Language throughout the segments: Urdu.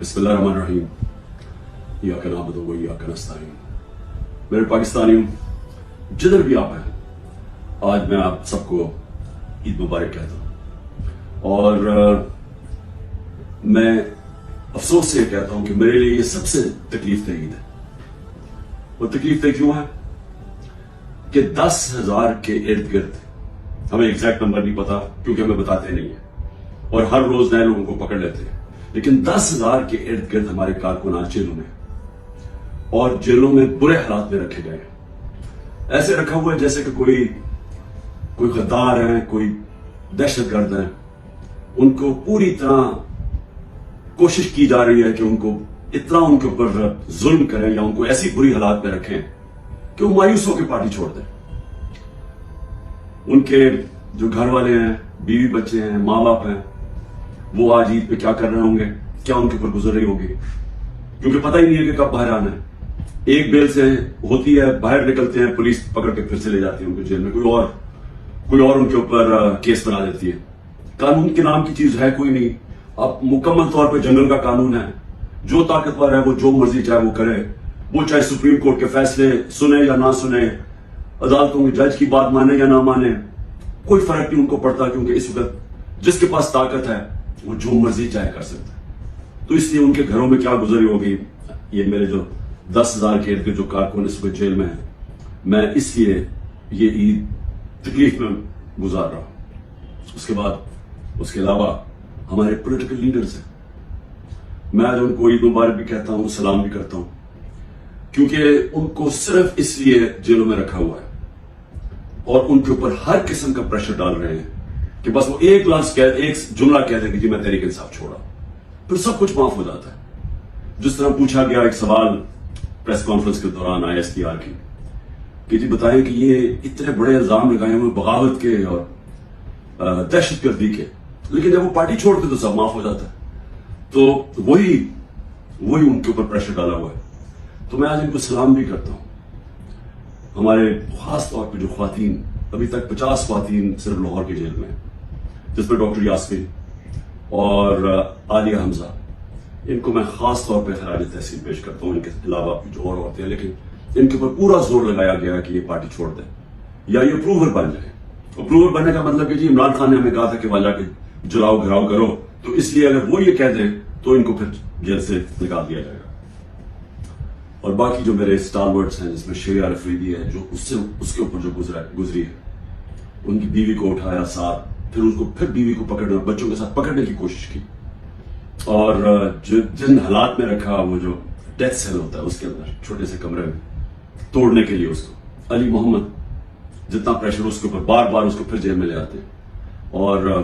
بسم اللہ الرحمن الرحیم ایاک نعبد و ایاک نستعین. میرے پاکستانیوں، جدھر بھی آپ ہیں، آج میں آپ سب کو عید مبارک کہتا ہوں. اور میں افسوس سے کہتا ہوں کہ میرے لیے یہ سب سے تکلیف دہ عید ہے. وہ تکلیف دہ کیوں ہے کہ 10,000 کے ارد گرد، ہمیں ایگزیکٹ نمبر نہیں پتا کیونکہ ہمیں بتاتے نہیں ہیں اور ہر روز نئے لوگوں کو پکڑ لیتے ہیں، لیکن 10,000 کے ارد گرد ہمارے کارکنان جیلوں میں اور جیلوں میں برے حالات میں رکھے گئے ہیں. ایسے رکھا ہوا ہے جیسے کہ کوئی غدار ہیں، کوئی دہشت گرد ہیں. ان کو پوری طرح کوشش کی جا رہی ہے کہ ان کو اتنا ان کے اوپر ظلم کریں یا ان کو ایسی بری حالات میں رکھیں کہ وہ مایوس ہو کے پارٹی چھوڑ دیں. ان کے جو گھر والے ہیں، بیوی بچے ہیں، ماں باپ ہیں، وہ آج عید پہ کیا کر رہے ہوں گے، کیا ان کے اوپر گزر رہی ہوگی، کیونکہ پتہ ہی نہیں ہے کہ کب باہر آنا ہے. ایک بیل سے ہوتی ہے، باہر نکلتے ہیں، پولیس پکڑ کے پھر سے لے جاتی ہے ان کو جیل میں، کوئی اور ان کے اوپر کیس بنا دیتی ہے. قانون کے نام کی چیز ہے کوئی نہیں. اب مکمل طور پہ جنگل کا قانون ہے. جو طاقتور ہے وہ جو مرضی چاہے وہ کرے، وہ چاہے سپریم کورٹ کے فیصلے سنے یا نہ سنے، عدالتوں کے جج کی بات مانے یا نہ مانے، کوئی فرق نہیں ان کو پڑتا، کیونکہ اس وقت جس کے پاس طاقت ہے وہ جو مرضی چاہے کر سکتا ہے. تو اس لیے ان کے گھروں میں کیا گزری ہوگی. یہ میرے جو 10,000 کے ارد جو کارکن اس وقت جیل میں ہیں، میں اس لیے یہ عید تکلیف میں گزار رہا ہوں. اس کے علاوہ ہمارے پولیٹیکل لیڈرز ہیں. میں آج ان کو عید مبارک بھی کہتا ہوں، سلام بھی کرتا ہوں، کیونکہ ان کو صرف اس لیے جیلوں میں رکھا ہوا ہے اور ان کے اوپر ہر قسم کا پریشر ڈال رہے ہیں کہ بس وہ ایک جملہ کہہ دیں کہ جی میں تحریک انصاف چھوڑا، پھر سب کچھ معاف ہو جاتا ہے. جس طرح پوچھا گیا ایک سوال پریس کانفرنس کے دوران ISPR کی کہ جی بتائیں کہ یہ اتنے بڑے الزام لگائے ہوئے بغاوت کے اور دہشت گردی کے، لیکن جب وہ پارٹی چھوڑتے تو سب معاف ہو جاتا ہے. تو وہی ان کے اوپر پریشر ڈالا ہوا ہے. تو میں آج ان کو سلام بھی کرتا ہوں. ہمارے خاص طور پہ جو خواتین، ابھی تک 50 خواتین صرف لاہور کے جیل میں ہیں، جس میں ڈاکٹر یاسمین اور عالیہ حمزہ، ان کو میں خاص طور پہ خراج تحسین پیش کرتا ہوں. ان کے علاوہ جو اور عورتیں ہیں، لیکن ان کے اوپر پورا زور لگایا گیا کہ یہ پارٹی چھوڑ دیں یا یہ اپروور بن جائے. اپروور بننے کا مطلب کہ جی عمران خان نے ہمیں کہا تھا کہ وہاں جا کے جلاؤ گھراؤ کرو، تو اس لیے اگر وہ یہ کہہ دیں تو ان کو پھر جیل سے نکال دیا جائے گا. اور باقی جو میرے اسٹالورٹس ہیں، جس میں شیعہ افریدی ہے، جو اس کے اوپر جو گزری ہے، ان کی بیوی کو اٹھایا ساتھ، پھر ان کو پھر بیوی کو پکڑنے، بچوں کے ساتھ پکڑنے کی کوشش کی، اور جن حالات میں رکھا، وہ جو ڈیتھ سیل ہوتا ہے اس کے اندر چھوٹے سے کمرے میں توڑنے کے لیے اس کو، علی محمد جتنا پریشر اس کے اوپر، بار بار اس کو پھر جیل میں لے آتے ہیں. اور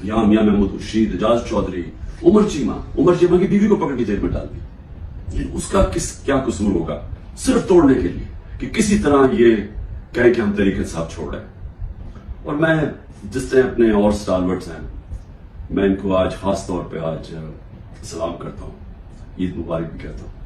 یہاں میاں محمود رشید، اعجاز چودھری، عمر چیمہ کی بیوی کو پکڑ کے جیل میں ڈال دی. اس کا کیا قصور ہوگا صرف توڑنے کے لیے کہ کسی طرح یہ کہیں کہ ہم تحریک انصاف چھوڑ رہے ہیں. اور میں جس طرح اپنے اور اسٹالورٹس ہیں، میں ان کو آج خاص طور پہ آج سلام کرتا ہوں، عید مبارک بھی کہتا ہوں.